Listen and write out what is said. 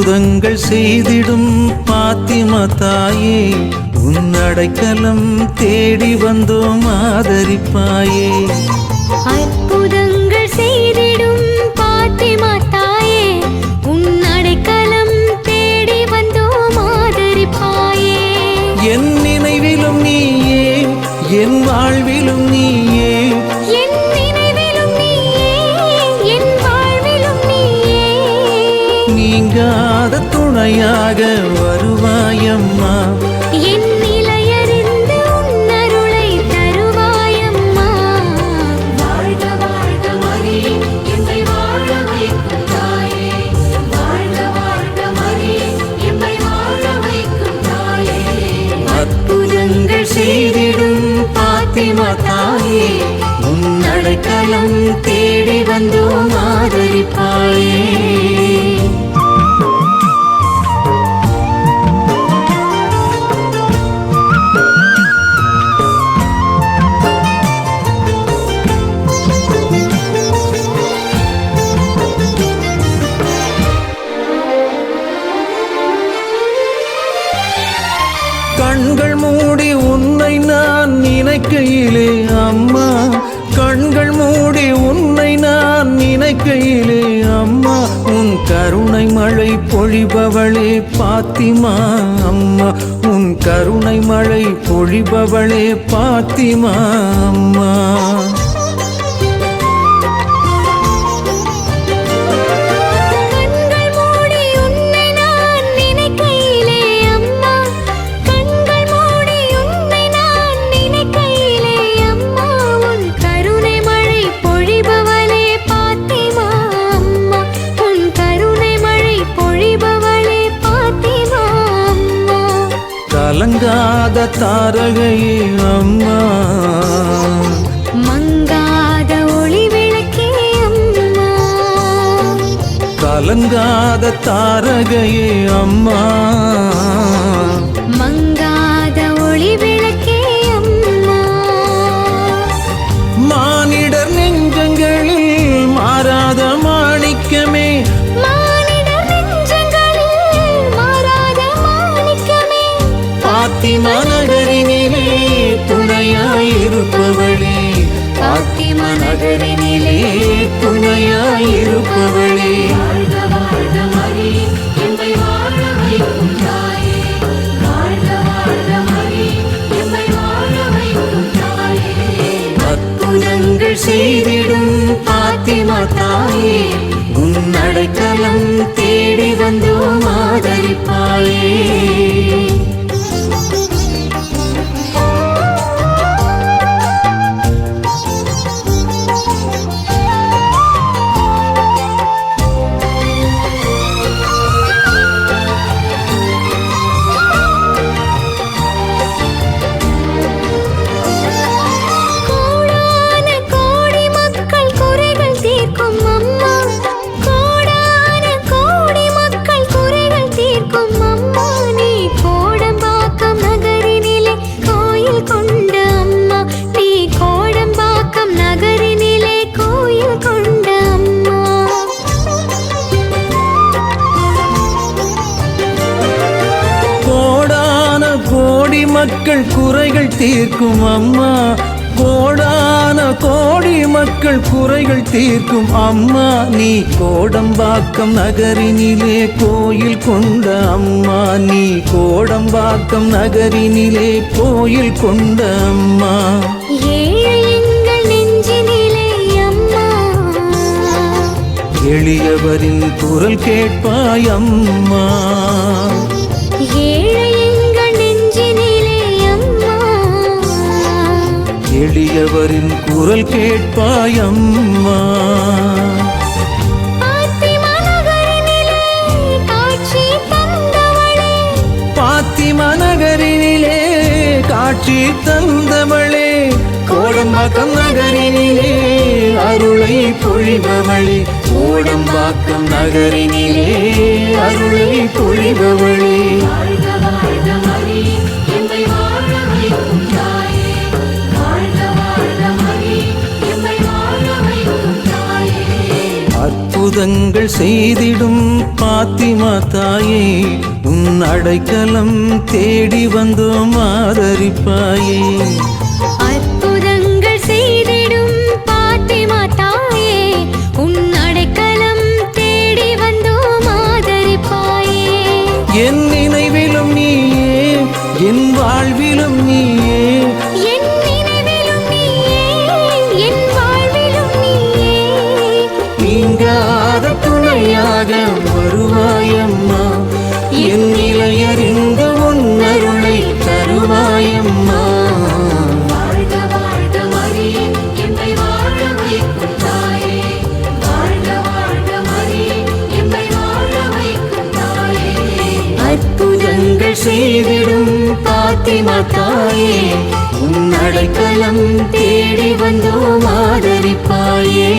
அற்புதங்கள் செய்திடும் பாத்திமா தாயே, உன் அடைக்கலம் தேடி வந்தோம் ஆதரிப்பாயே. அற்புதங்கள் செய்திடும் பாத்திமா தாயே, உன் அடைக்கலம் தேடி வந்தோம் ஆதரிப்பாயே. என் நினைவிலும் நீயே, என் வாழ்விலும் நீயே, என் நினைவிலும் நீயே, என் வாழ்விலும் நீயே. நீங்காத துணையாக வருவாயம்மா. என் நிலையறிந்து உன் அருளை தருவாயம்மா. வாழ்க வாழ்க மரியே, எம்மை வாழ வைக்கும் தாயே. வாழ்க வாழ்க மரியே, எம்மை வாழ வைக்கும் தாயே. அற்புதங்கள் செய்திடும் பாத்திமா தாயே, உன் அடைக்கலம் தேடி வந்தோம் ஆதரிப்பாயே. கண்கள் மூடி உன்னை நான் நினைக்கையிலே அம்மா, கண்கள் மூடி உன்னை நான் நினைக்கையிலே அம்மா, உன் கருணை மழை பொழிபவளே பாத்திமா அம்மா, உன் கருணை மழை பொழிபவளே பாத்திமா அம்மா. கலங்காத தாரகையே அம்மா, மங்காத ஒளி விளக்கே அம்மா. கலங்காத தாரகையே அம்மா, மங்காத ஒளி விளக்கே அம்மா. மானிடர் நெஞ்சங்களில் மாறாத மாணிக்கமே, மானிடர் நெஞ்சங்களில் மாறாத மாணிக்கமே. பாத்திமா நகரினிலே துணையாயிருப்பவளே, பாத்திமா நகரினிலே துணையாயிருப்பவளே. வாழ்க வாழ்க மரியே, எம்மை வாழ வைக்கும் தாயே. வாழ்க வாழ்க மரியே, எம்மை வாழ வைக்கும் தாயே. அற்புதங்கள் செய்திடும் பாத்திமா தாயே, உன் அடைக்கலம் தேடி வந்தோம் ஆதரிப்பாயே. மக்கள் குறைகள் தீர்க்கும் அம்மா, கோடான கோடி மக்கள் குறைகள் தீர்க்கும் அம்மா, நீ கோடம்பாக்கம் நகரினிலே கோயில் கொண்ட அம்மா, நீ கோடம்பாக்கம் நகரினிலே கோயில் கொண்ட அம்மா. எங்கள் நெஞ்சினிலே அம்மா, எளியவரின் குரல் கேட்பாய் அம்மா. எளியவரின் குரல் கேட்பாய் அம்மா. பாத்திமா நகரினிலே காட்சி தந்தவளே, பாத்திமா நகரினிலே காட்சி தந்தவளே, கோடம்பாக்கம் நகரினிலே அருளை பொழிபவளே, கோடம்பாக்கம் நகரினிலே அருளை பொழிபவளே. வாழ்க வாழ்க மரியே, எம்மை வாழ வைக்கும் தாயே. வாழ்க வாழ்க மரியே, எம்மை வாழ வைக்கும் தாயே. அற்புதங்கள் செய்திடும் பாத்திமா தாயே, உன் அடைக்கலம் தேடி வந்தோம் ஆதரிப்பாயே. அற்புதங்கள் செய்திடும் பாத்திமா தாயே, உன் அடைக்கலம் தேடி வந்தோம் ஆதரிப்பாயே. என் நினைவிலும் நீயே, என் வாழ்விலும் நீயே, என் நினைவிலும் நீயே, என் வாழ்விலும் நீயே. நீங்காத துணையாக வருவாயம்மா, என் நிலையறிந்த உன் அருளை தருவாயம்மா. வாழ்க வாழ்க மரியே எம்மை வாழ வைக்கும் தாயே. வாழ்க வாழ்க மரியே எம்மை வாழ வைக்கும் தாயே. அற்புதங்கள் செய்திடும் பாத்திமா தாயே, உன் அடைக்கலம் தேடி வந்தோம் ஆதரிப்பாயே.